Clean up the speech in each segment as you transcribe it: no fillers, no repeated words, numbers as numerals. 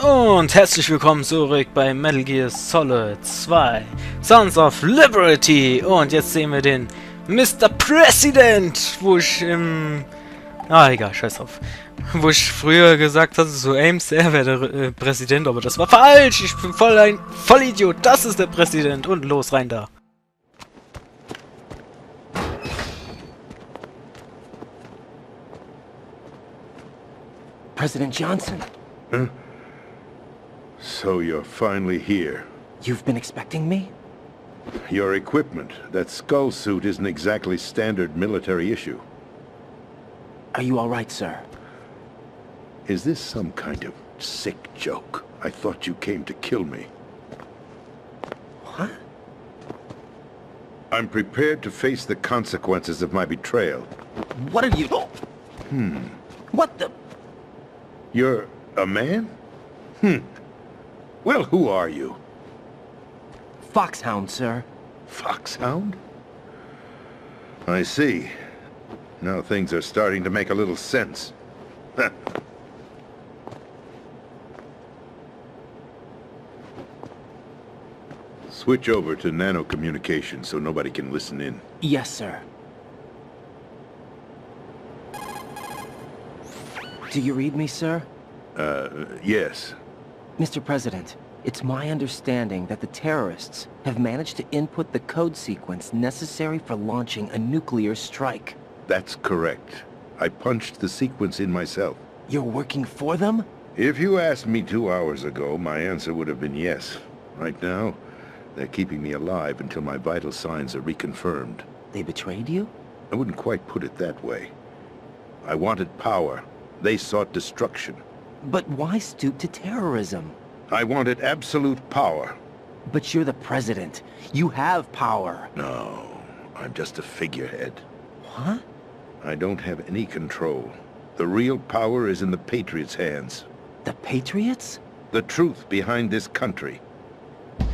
Und herzlich willkommen zurück bei Metal Gear Solid 2 Sons of Liberty. Und jetzt sehen wir den Mr. Präsident, wo ich egal, scheiß drauf. Wo ich früher gesagt hatte, so Ames, er wäre der Präsident, aber das war falsch. Ich bin voll ein Vollidiot. Das ist der Präsident. Und los, rein da. President Johnson. Huh? So you're finally here. You've been expecting me? Your equipment, that skull suit, isn't exactly standard military issue. Are you all right, sir? Is this some kind of sick joke? I thought you came to kill me. What? I'm prepared to face the consequences of my betrayal. What are you... What the... You're a man? Well, who are you? Foxhound, sir. Foxhound? I see. Now things are starting to make a little sense. Switch over to nano-communication so nobody can listen in. Yes, sir. Do you read me, sir? Yes. Mr. President, it's my understanding that the terrorists have managed to input the code sequence necessary for launching a nuclear strike. That's correct. I punched the sequence in myself. You're working for them? If you asked me 2 hours ago, my answer would have been yes. Right now, they're keeping me alive until my vital signs are reconfirmed. They betrayed you? I wouldn't quite put it that way. I wanted power. They sought destruction. But why stoop to terrorism? I wanted absolute power. But you're the president. You have power. No, I'm just a figurehead. What? I don't have any control. The real power is in the Patriots' hands. The Patriots? The truth behind this country.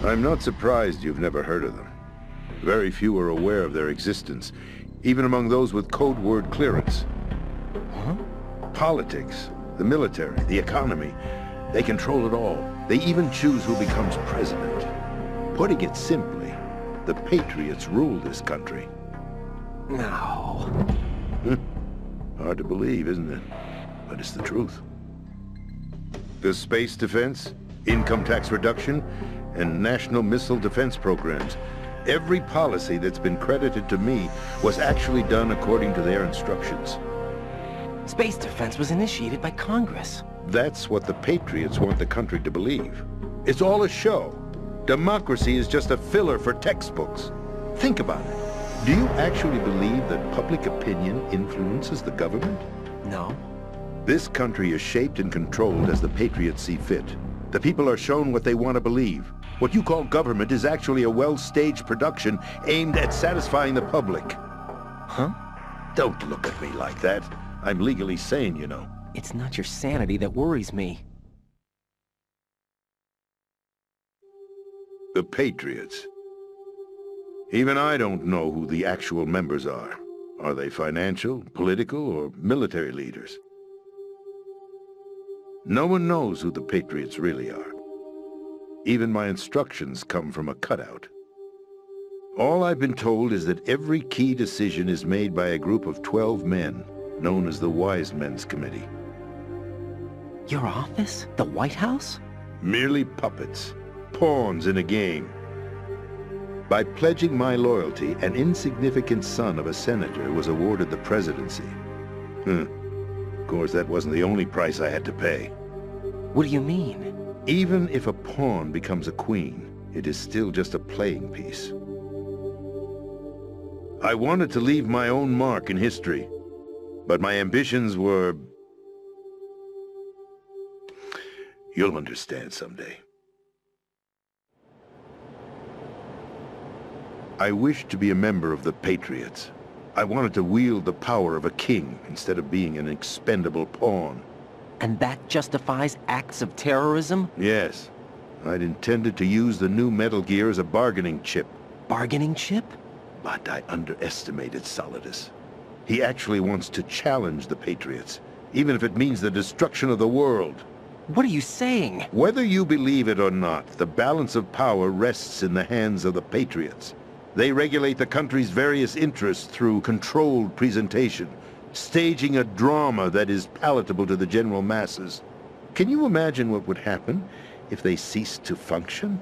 I'm not surprised you've never heard of them. Very few are aware of their existence, even among those with code word clearance. Huh? Politics, the military, the economy, they control it all. They even choose who becomes president. Putting it simply, the Patriots rule this country. No. Hard to believe, isn't it? But it's the truth. The space defense, income tax reduction, and national missile defense programs. Every policy that's been credited to me was actually done according to their instructions. Space defense was initiated by Congress. That's what the Patriots want the country to believe. It's all a show. Democracy is just a filler for textbooks. Think about it. Do you actually believe that public opinion influences the government? No. This country is shaped and controlled as the Patriots see fit. The people are shown what they want to believe. What you call government is actually a well-staged production aimed at satisfying the public. Huh? Don't look at me like that. I'm legally sane, you know. It's not your sanity that worries me. The Patriots. Even I don't know who the actual members are. Are they financial, political, or military leaders? No one knows who the Patriots really are. Even my instructions come from a cutout. All I've been told is that every key decision is made by a group of 12 men, known as the Wise Men's Committee. Your office? The White House? Merely puppets, pawns in a game. By pledging my loyalty, an insignificant son of a senator was awarded the presidency. Of course, that wasn't the only price I had to pay. What do you mean? Even if a pawn becomes a queen, it is still just a playing piece. I wanted to leave my own mark in history, but my ambitions were... You'll understand someday. I wished to be a member of the Patriots. I wanted to wield the power of a king instead of being an expendable pawn. And that justifies acts of terrorism? Yes. I'd intended to use the new Metal Gear as a bargaining chip. Bargaining chip? But I underestimated Solidus. He actually wants to challenge the Patriots, even if it means the destruction of the world. What are you saying? Whether you believe it or not, the balance of power rests in the hands of the Patriots. They regulate the country's various interests through controlled presentation, staging a drama that is palatable to the general masses. Can you imagine what would happen if they ceased to function?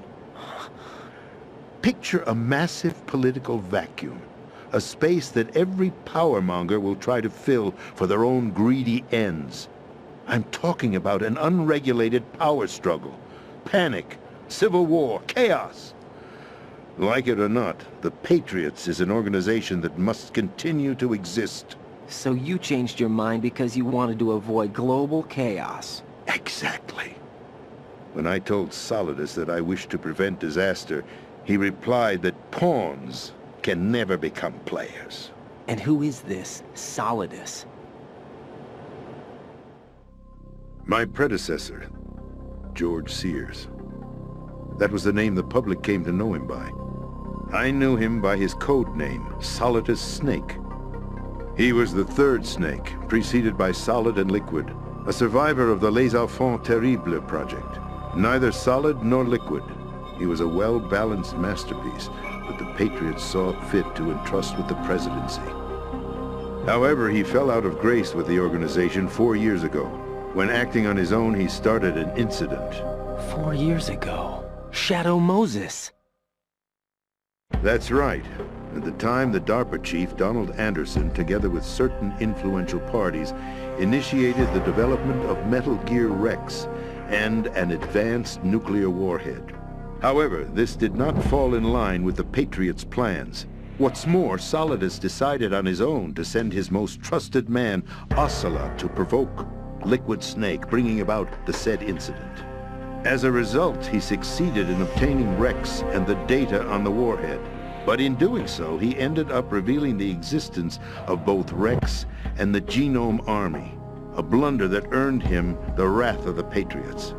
Picture a massive political vacuum, a space that every powermonger will try to fill for their own greedy ends. I'm talking about an unregulated power struggle, panic, civil war, chaos. Like it or not, the Patriots is an organization that must continue to exist. So you changed your mind because you wanted to avoid global chaos. Exactly. When I told Solidus that I wished to prevent disaster, he replied that pawns can never become players. And who is this Solidus? My predecessor, George Sears. That was the name the public came to know him by. I knew him by his code name, Solidus Snake. He was the third snake, preceded by Solid and Liquid, a survivor of the Les Enfants Terribles project. Neither solid nor liquid, he was a well-balanced masterpiece that the Patriots saw fit to entrust with the presidency. However, he fell out of grace with the organization 4 years ago. When acting on his own, he started an incident. 4 years ago. Shadow Moses. That's right. At the time, the DARPA chief, Donald Anderson, together with certain influential parties, initiated the development of Metal Gear Rex and an advanced nuclear warhead. However, this did not fall in line with the Patriots' plans. What's more, Solidus decided on his own to send his most trusted man, Ocelot, to provoke Liquid Snake, bringing about the said incident. As a result, he succeeded in obtaining Rex and the data on the warhead. But in doing so, he ended up revealing the existence of both Rex and the Genome Army, a blunder that earned him the wrath of the Patriots.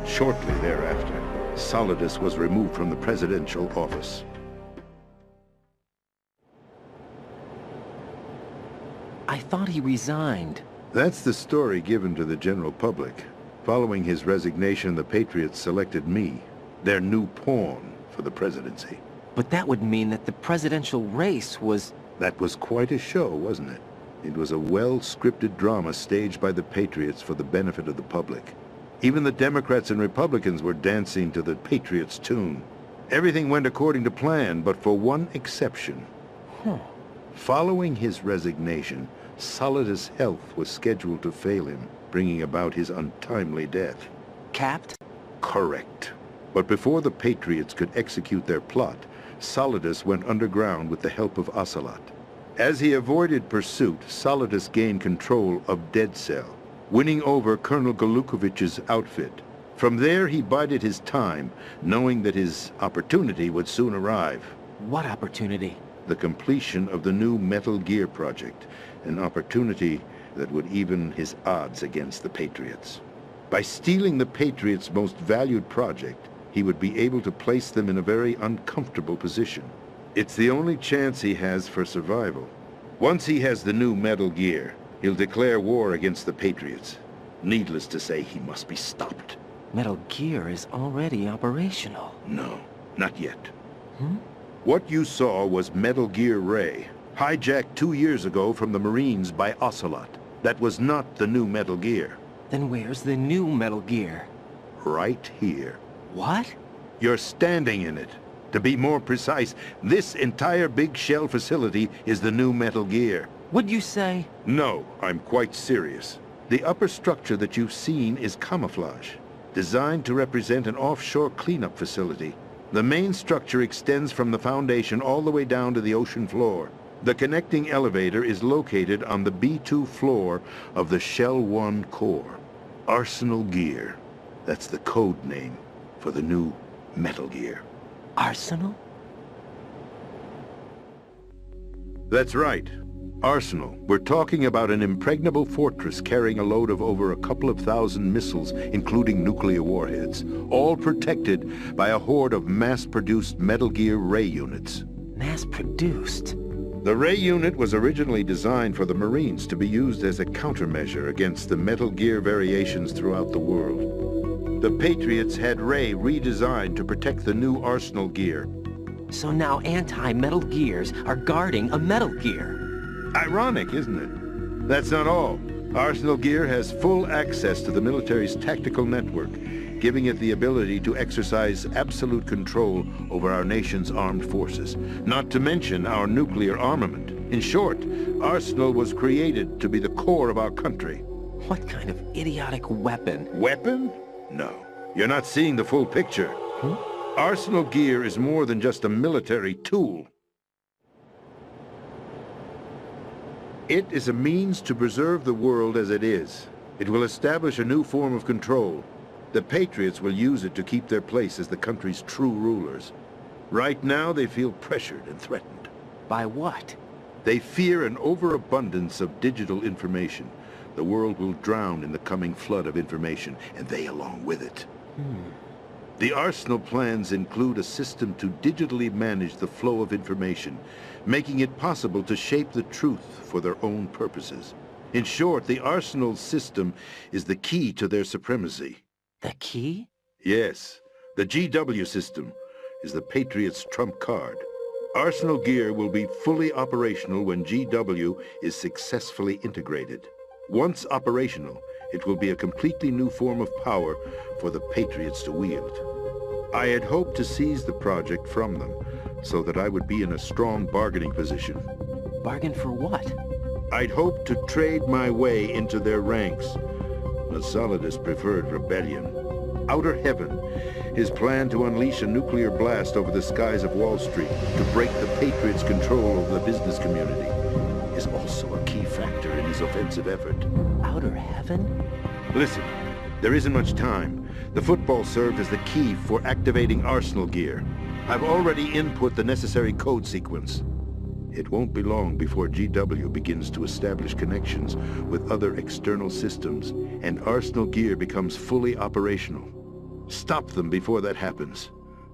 Shortly thereafter, Solidus was removed from the presidential office. I thought he resigned. That's the story given to the general public. Following his resignation, the Patriots selected me, their new pawn, for the presidency. But that would mean that the presidential race was... That was quite a show, wasn't it? It was a well-scripted drama staged by the Patriots for the benefit of the public. Even the Democrats and Republicans were dancing to the Patriots' tune. Everything went according to plan, but for one exception. Following his resignation, Solidus' health was scheduled to fail him, bringing about his untimely death. Capped? Correct. But before the Patriots could execute their plot, Solidus went underground with the help of Ocelot. As he avoided pursuit, Solidus gained control of Dead Cell, winning over Colonel Golukovich's outfit. From there, he bided his time, knowing that his opportunity would soon arrive. What opportunity? The completion of the new Metal Gear project, an opportunity that would even his odds against the Patriots. By stealing the Patriots' most valued project, he would be able to place them in a very uncomfortable position. It's the only chance he has for survival. Once he has the new Metal Gear, he'll declare war against the Patriots. Needless to say, he must be stopped. Metal Gear is already operational. No, not yet. What you saw was Metal Gear Ray, hijacked 2 years ago from the Marines by Ocelot. That was not the new Metal Gear. Then where's the new Metal Gear? Right here. What? You're standing in it. To be more precise, this entire big shell facility is the new Metal Gear. What'd you say? No, I'm quite serious. The upper structure that you've seen is camouflage, designed to represent an offshore cleanup facility. The main structure extends from the foundation all the way down to the ocean floor. The connecting elevator is located on the B2 floor of the Shell 1 core. Arsenal Gear. That's the code name for the new Metal Gear. Arsenal? That's right. Arsenal. We're talking about an impregnable fortress carrying a load of over a couple of thousand missiles, including nuclear warheads, all protected by a horde of mass-produced Metal Gear Ray units. Mass-produced? The Ray unit was originally designed for the Marines to be used as a countermeasure against the Metal Gear variations throughout the world. The Patriots had Ray redesigned to protect the new Arsenal Gear. So now anti-Metal Gears are guarding a Metal Gear. Ironic, isn't it? That's not all. Arsenal Gear has full access to the military's tactical network, giving it the ability to exercise absolute control over our nation's armed forces, not to mention our nuclear armament. In short, Arsenal was created to be the core of our country. What kind of idiotic weapon? Weapon? No. You're not seeing the full picture. Arsenal Gear is more than just a military tool. It is a means to preserve the world as it is. It will establish a new form of control. The Patriots will use it to keep their place as the country's true rulers. Right now, they feel pressured and threatened. By what? They fear an overabundance of digital information. The world will drown in the coming flood of information, and they along with it. The Arsenal plans include a system to digitally manage the flow of information, making it possible to shape the truth for their own purposes. In short, the Arsenal system is the key to their supremacy. The key? Yes, the GW system is the Patriots' trump card. Arsenal Gear will be fully operational when GW is successfully integrated. Once operational, it will be a completely new form of power for the Patriots to wield. I had hoped to seize the project from them, so that I would be in a strong bargaining position. Bargain for what? I'd hoped to trade my way into their ranks. But Solidus preferred rebellion. Outer Heaven, his plan to unleash a nuclear blast over the skies of Wall Street to break the Patriots' control over the business community, is also a key factor in his offensive effort. Outer Heaven? Listen, there isn't much time. The football served as the key for activating Arsenal Gear. I've already input the necessary code sequence. It won't be long before GW begins to establish connections with other external systems, and Arsenal Gear becomes fully operational. Stop them before that happens.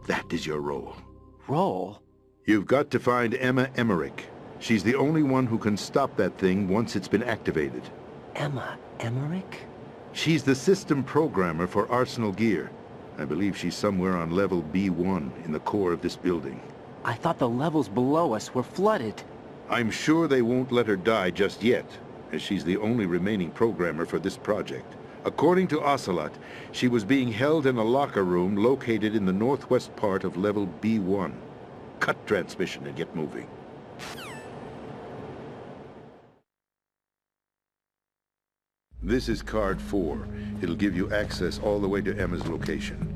That is your role. Role? You've got to find Emma Emmerich. She's the only one who can stop that thing once it's been activated. Emma Emmerich? She's the system programmer for Arsenal Gear. I believe she's somewhere on level B1 in the core of this building. I thought the levels below us were flooded. I'm sure they won't let her die just yet, as she's the only remaining programmer for this project. According to Ocelot, she was being held in a locker room located in the northwest part of level B1. Cut transmission and get moving. This is card 4. It'll give you access all the way to Emma's location.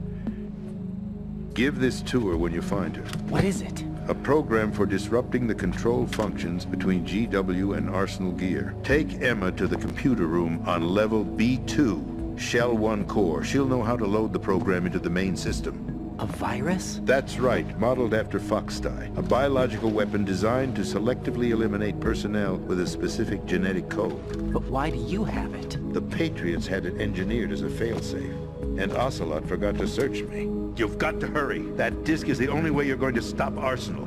Give this to her when you find her. What is it? A program for disrupting the control functions between GW and Arsenal Gear. Take Emma to the computer room on level B2, Shell 1 core. She'll know how to load the program into the main system. A virus? That's right, modeled after Foxdie. A biological weapon designed to selectively eliminate personnel with a specific genetic code. But why do you have it? The Patriots had it engineered as a failsafe, and Ocelot forgot to search me. You've got to hurry. That disk is the only way you're going to stop Arsenal.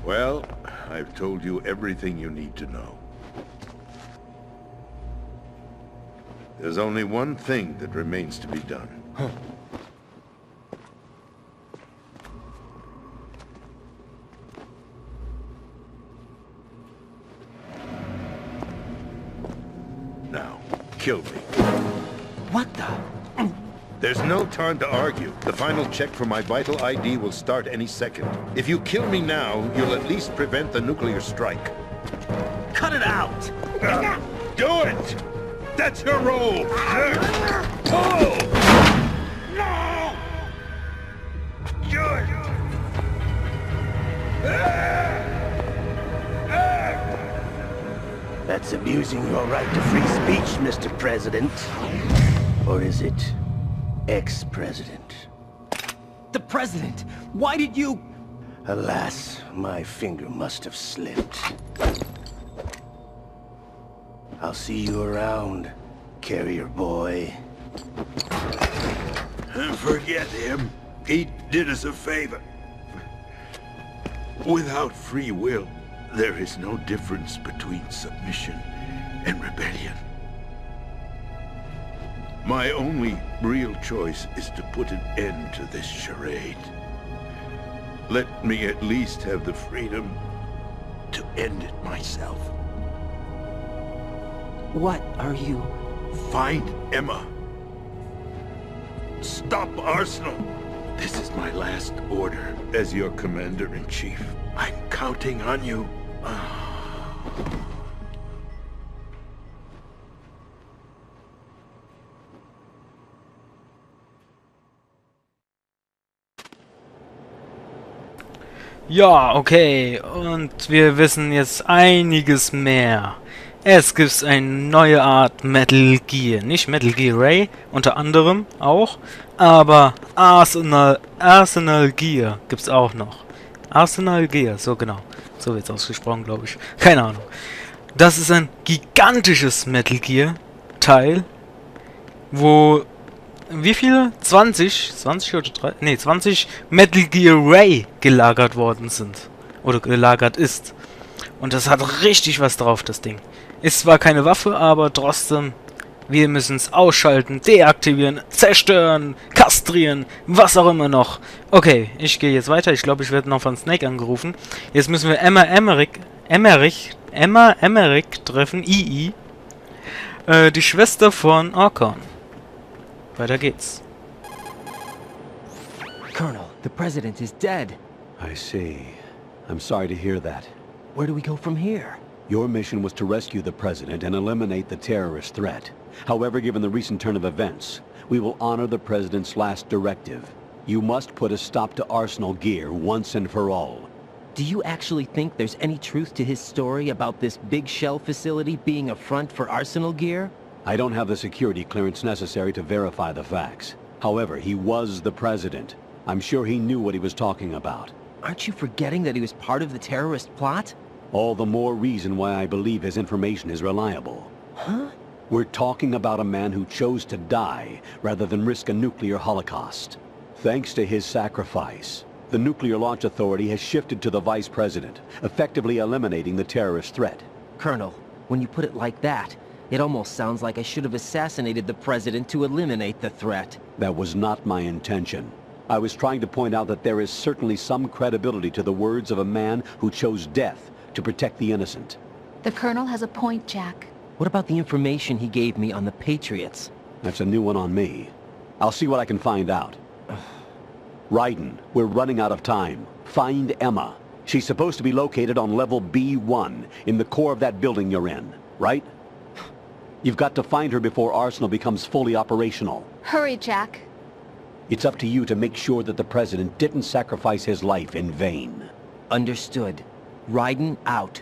Well, I've told you everything you need to know. There's only one thing that remains to be done. Now, kill me. What the? There's no time to argue. The final check for my vital ID will start any second. If you kill me now, you'll at least prevent the nuclear strike. Cut it out! Do it! That's your role! Pull! No! Do it! That's abusing your right to free speech, Mr. President. Or is it ex-president? The President! Why did you... Alas, my finger must have slipped. I'll see you around, carrier boy. Forget him. He did us a favor. Without free will, there is no difference between submission and rebellion. My only real choice is to put an end to this charade. Let me at least have the freedom to end it myself. What are you... Find Emma. Stop Arsenal. This is my last order as your commander-in-chief. I'm counting on you. Ja, okay. Und wir wissen jetzt einiges mehr. Es gibt eine neue Art Metal Gear. Nicht Metal Gear Ray, unter anderem auch. Aber Arsenal Gear gibt's auch noch. Arsenal Gear, so genau. So wird's ausgesprochen, glaube ich. Keine Ahnung. Das ist ein gigantisches Metal Gear Teil, wo wie viele? 20 oder 3? Ne, 20 Metal Gear Ray gelagert worden sind. Oder gelagert ist. Und das hat richtig was drauf, das Ding. Ist zwar keine Waffe, aber trotzdem, wir müssen es ausschalten, deaktivieren, zerstören, kastrieren, was auch immer noch. Okay, ich gehe jetzt weiter. Ich glaube, ich werde noch von Snake angerufen. Jetzt müssen wir Emma Emmerich treffen, II. Die Schwester von Orkan. Weiter geht's. Colonel, the President is dead. I see. I'm sorry to hear that. Where do we go from here? Your mission was to rescue the President and eliminate the terrorist threat. However, given the recent turn of events, we will honor the President's last directive. You must put a stop to Arsenal Gear once and for all. Do you actually think there's any truth to his story about this big shell facility being a front for Arsenal Gear? I don't have the security clearance necessary to verify the facts. However, he was the President. I'm sure he knew what he was talking about. Aren't you forgetting that he was part of the terrorist plot? All the more reason why I believe his information is reliable. Huh? We're talking about a man who chose to die rather than risk a nuclear holocaust. Thanks to his sacrifice, the Nuclear Launch Authority has shifted to the Vice President, effectively eliminating the terrorist threat. Colonel, when you put it like that, it almost sounds like I should have assassinated the President to eliminate the threat. That was not my intention. I was trying to point out that there is certainly some credibility to the words of a man who chose death to protect the innocent. The Colonel has a point, Jack. What about the information he gave me on the Patriots? That's a new one on me. I'll see what I can find out. Raiden, we're running out of time. Find Emma. She's supposed to be located on level B1, in the core of that building you're in, right? You've got to find her before Arsenal becomes fully operational. Hurry, Jack. It's up to you to make sure that the President didn't sacrifice his life in vain. Understood. Raiden out.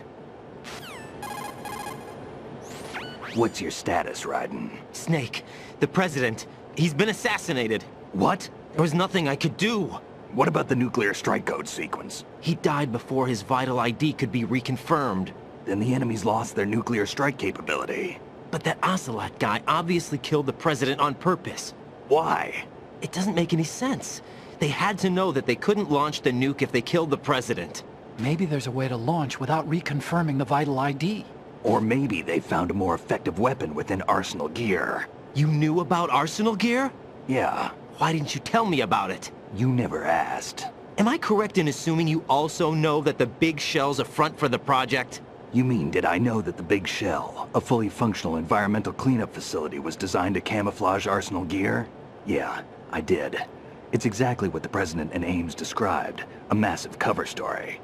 What's your status, Raiden? Snake, the President, he's been assassinated. What? There was nothing I could do. What about the nuclear strike code sequence? He died before his vital ID could be reconfirmed. Then the enemy's lost their nuclear strike capability. But that Ocelot guy obviously killed the President on purpose. Why? It doesn't make any sense. They had to know that they couldn't launch the nuke if they killed the President. Maybe there's a way to launch without reconfirming the vital ID. Or maybe they found a more effective weapon within Arsenal Gear. You knew about Arsenal Gear? Yeah. Why didn't you tell me about it? You never asked. Am I correct in assuming you also know that the Big Shell's a front for the project? You mean, did I know that the Big Shell, a fully functional environmental cleanup facility, was designed to camouflage Arsenal Gear? Yeah, I did. It's exactly what the President and Ames described, a massive cover story.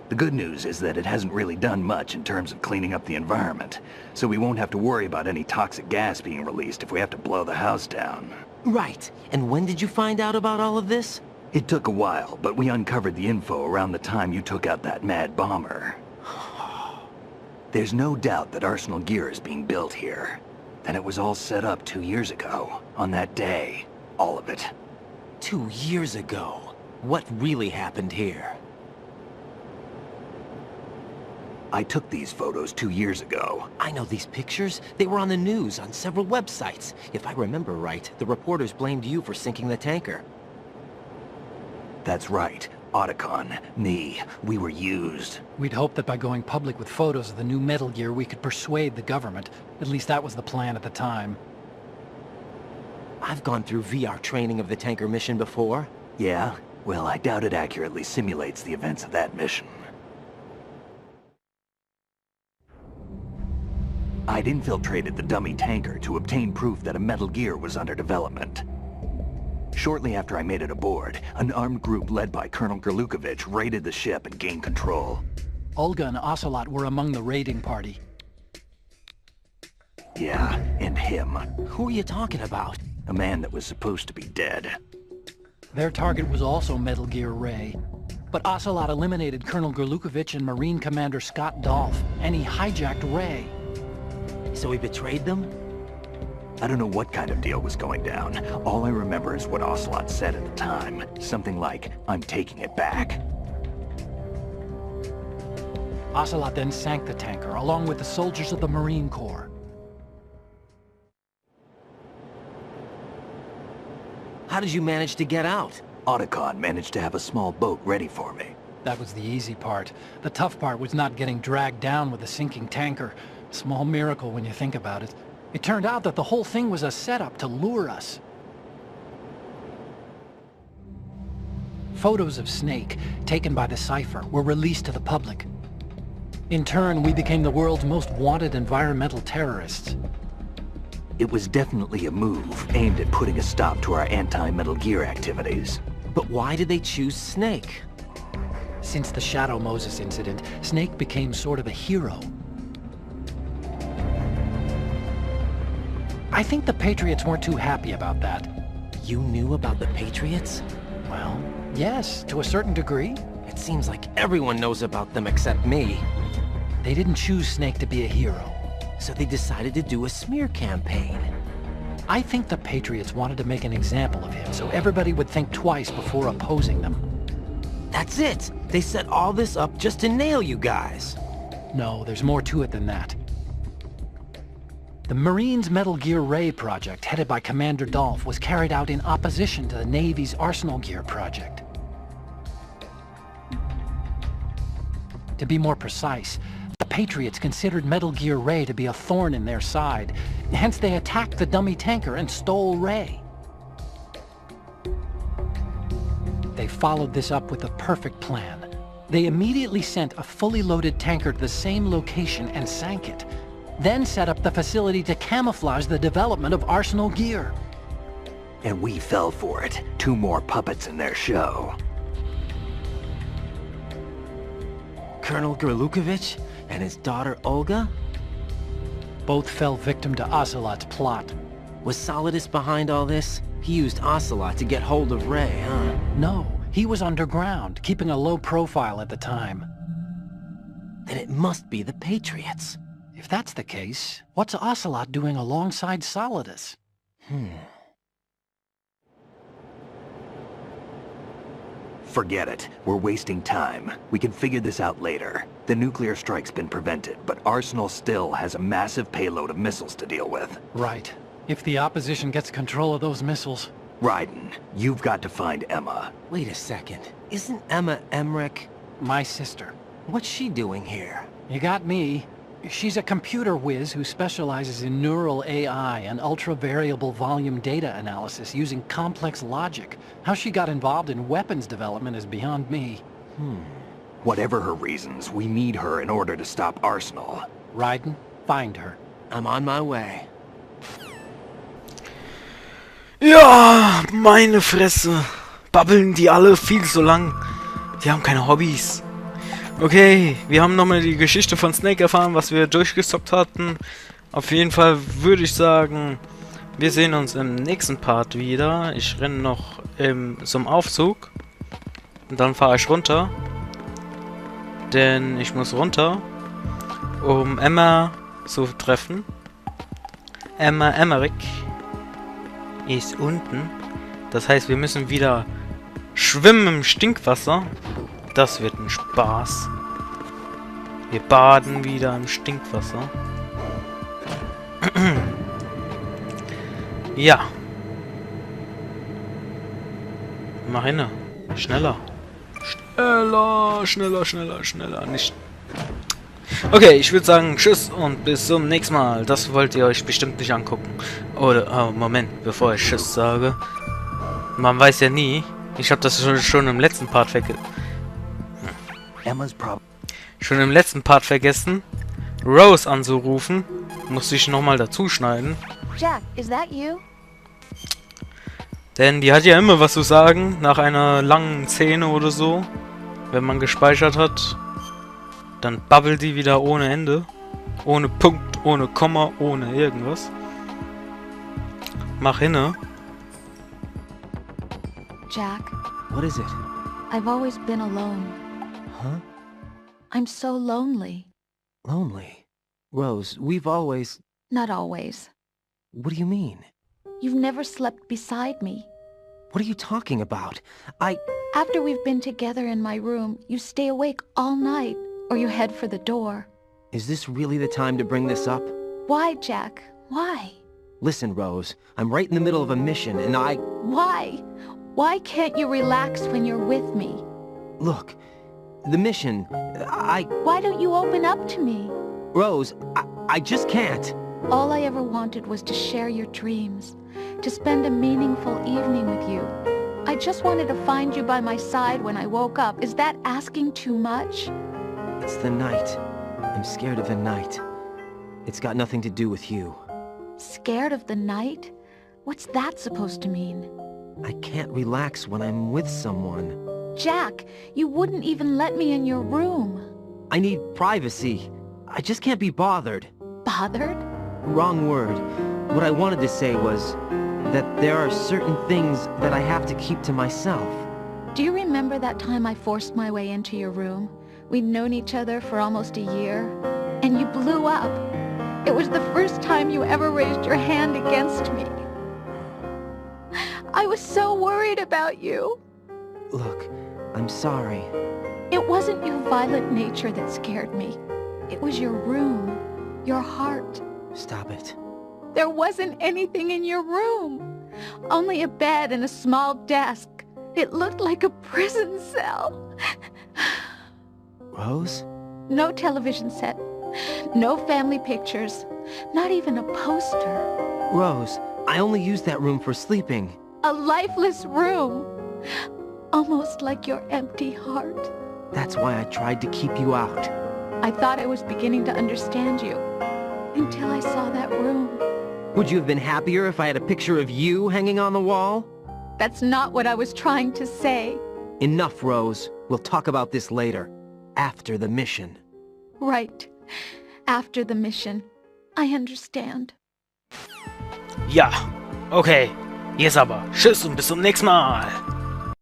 The good news is that it hasn't really done much in terms of cleaning up the environment, so we won't have to worry about any toxic gas being released if we have to blow the house down. Right. And when did you find out about all of this? It took a while, but we uncovered the info around the time you took out that mad bomber. There's no doubt that Arsenal Gear is being built here. And it was all set up 2 years ago, on that day. All of it. 2 years ago? What really happened here? I took these photos 2 years ago. I know these pictures. They were on the news on several websites. If I remember right, the reporters blamed you for sinking the tanker. That's right. Otacon, me, we were used. We'd hoped that by going public with photos of the new Metal Gear, we could persuade the government. At least that was the plan at the time. I've gone through VR training of the tanker mission before. Yeah? Well, I doubt it accurately simulates the events of that mission. I'd infiltrated the dummy tanker to obtain proof that a Metal Gear was under development. Shortly after I made it aboard, an armed group led by Colonel Gerlukovich raided the ship and gained control. Olga and Ocelot were among the raiding party. Yeah, and him. Who are you talking about? A man that was supposed to be dead. Their target was also Metal Gear Ray. But Ocelot eliminated Colonel Gerlukovich and Marine Commander Scott Dolph, and he hijacked Ray. So he betrayed them? I don't know what kind of deal was going down. All I remember is what Ocelot said at the time. Something like, "I'm taking it back." Ocelot then sank the tanker, along with the soldiers of the Marine Corps. How did you manage to get out? Otacon managed to have a small boat ready for me. That was the easy part. The tough part was not getting dragged down with the sinking tanker. Small miracle when you think about it. It turned out that the whole thing was a setup to lure us. Photos of Snake, taken by the Cypher, were released to the public. In turn, we became the world's most wanted environmental terrorists. It was definitely a move aimed at putting a stop to our anti-Metal Gear activities. But why did they choose Snake? Since the Shadow Moses incident, Snake became sort of a hero. I think the Patriots weren't too happy about that. You knew about the Patriots? Well, yes, to a certain degree. It seems like everyone knows about them except me. They didn't choose Snake to be a hero. So they decided to do a smear campaign. I think the Patriots wanted to make an example of him so everybody would think twice before opposing them. That's it! They set all this up just to nail you guys. No, there's more to it than that. The Marines' Metal Gear Ray project, headed by Commander Dolph, was carried out in opposition to the Navy's Arsenal Gear project. To be more precise, the Patriots considered Metal Gear Ray to be a thorn in their side. Hence they attacked the dummy tanker and stole Ray. They followed this up with a perfect plan. They immediately sent a fully loaded tanker to the same location and sank it. Then set up the facility to camouflage the development of Arsenal Gear. And we fell for it. 2 more puppets in their show. Colonel Gerlukovich and his daughter Olga? Both fell victim to Ocelot's plot. Was Solidus behind all this? He used Ocelot to get hold of Ray, huh? No, he was underground, keeping a low profile at the time. Then it must be the Patriots. If that's the case, what's Ocelot doing alongside Solidus? Forget it. We're wasting time. We can figure this out later. The nuclear strike's been prevented, but Arsenal still has a massive payload of missiles to deal with. Right. If the opposition gets control of those missiles... Raiden, you've got to find Emma. Wait a second. Isn't Emma Emmerich? My sister. What's she doing here? You got me. She's a computer whiz who specializes in neural AI and ultra-variable volume data analysis using complex logic. How she got involved in weapons development is beyond me. Whatever her reasons, we need her in order to stop Arsenal. Raiden, find her. I'm on my way. Ja, meine Fresse. Babbeln die alle viel zu lang. Die haben keine Hobbys. Okay, wir haben nochmal die Geschichte von Snake erfahren, was wir durchgezockt hatten. Auf jeden Fall würde ich sagen, wir sehen uns im nächsten Part wieder. Ich renne noch zum Aufzug. Und dann fahre ich runter. Denn ich muss runter, um Emma zu treffen. Emma Emmerich ist unten. Das heißt, wir müssen wieder schwimmen im Stinkwasser. Das wird ein Spaß. Wir baden wieder im Stinkwasser. Ja. Mach hin. Schneller. Schneller, schneller, schneller, schneller. Nicht. Okay, ich würde sagen, tschüss und bis zum nächsten Mal. Das wollt ihr euch bestimmt nicht angucken. Oder, oh, Moment, bevor ich tschüss sage. Man weiß ja nie. Ich habe das schon im letzten Part vergessen. Rose anzurufen. Musste ich nochmal dazu schneiden. Jack, is that you? Denn die hat ja immer was zu sagen, nach einer langen Szene oder so. Wenn man gespeichert hat, dann babbelt die wieder ohne Ende. Ohne Punkt, ohne Komma, ohne irgendwas. Mach hinne. Jack, What is it? I've always been alone. Huh? I'm so lonely. Lonely? Rose, we've always... Not always. What do you mean? You've never slept beside me. What are you talking about? After we've been together in my room, you stay awake all night, or you head for the door. Is this really the time to bring this up? Why, Jack? Why? Listen, Rose, I'm right in the middle of a mission, and Why? Why can't you relax when you're with me? Look, the mission, Why don't you open up to me? Rose, I just can't. All I ever wanted was to share your dreams, to spend a meaningful evening with you. I just wanted to find you by my side when I woke up. Is that asking too much? It's the night. I'm scared of the night. It's got nothing to do with you. Scared of the night? What's that supposed to mean? I can't relax when I'm with someone. Jack, you wouldn't even let me in your room. I need privacy. I just can't be bothered. Bothered? Wrong word. What I wanted to say was that there are certain things that I have to keep to myself. Do you remember that time I forced my way into your room? We'd known each other for almost a year, and you blew up. It was the first time you ever raised your hand against me. I was so worried about you. Look, I'm sorry. It wasn't your violent nature that scared me. It was your room, your heart. Stop it. There wasn't anything in your room. Only a bed and a small desk. It looked like a prison cell. Rose? No television set. No family pictures. Not even a poster. Rose, I only use that room for sleeping. A lifeless room. Almost like your empty heart. That's why I tried to keep you out. I thought I was beginning to understand you. Until I saw that room. Would you have been happier if I had a picture of you hanging on the wall? That's not what I was trying to say. Enough, Rose. We'll talk about this later. After the mission. Right. After the mission. I understand. Ja, okay. Jetzt aber. Tschüss und bis zum nächsten Mal.